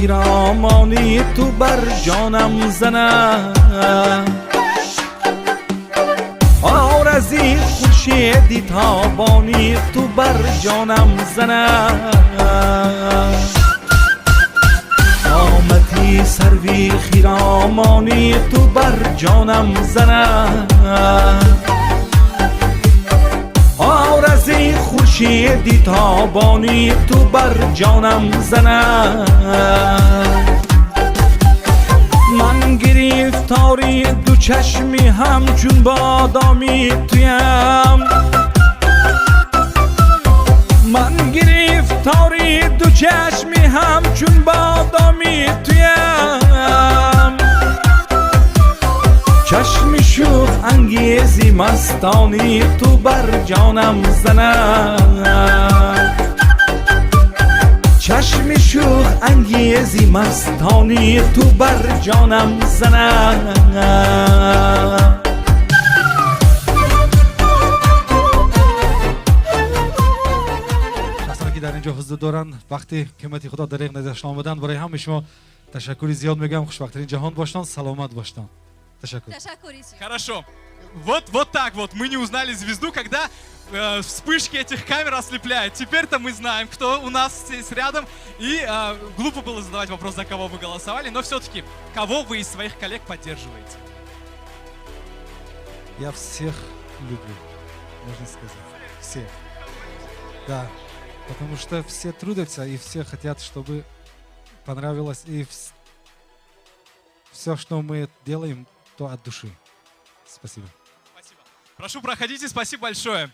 خیرامانی تو بر جانم زند، آرزی خورشیدی تابانی تو بر جانم زند، آمدی سروی خیرامانی تو بر جانم زند، آرزی خورشیدی تابانی تو بر جانم زند. من گرفتاری دو چشمی همچون بادامی تویم، من گرفتاری دو چشمی همچون بادامی تویم، چشم شوخ انگیزی مستانی تو بر جانم زند، چشم شوخ انگیزی مستانی تو بر جانم زند. که در اینجا حضور دارن وقتی قیمتی خدا دریغ نذاشتن آمدن، برای همه شما تشکری زیاد میگم. خوشبختترین جهان باشتن، سلامت باشتن. تشکر. Хорошо. Вот так вот мы не узнали звезду, когда вспышки этих камер ослепляют. Теперь-то мы знаем, кто у нас здесь рядом. И глупо было задавать вопрос, за кого вы голосовали, но все-таки, кого вы из своих коллег поддерживаете? Я всех люблю, можно сказать. Всех. Да. Потому что все трудятся и все хотят, чтобы понравилось. И все, что мы делаем, то от души. Спасибо. Спасибо. Прошу, проходите. Спасибо большое.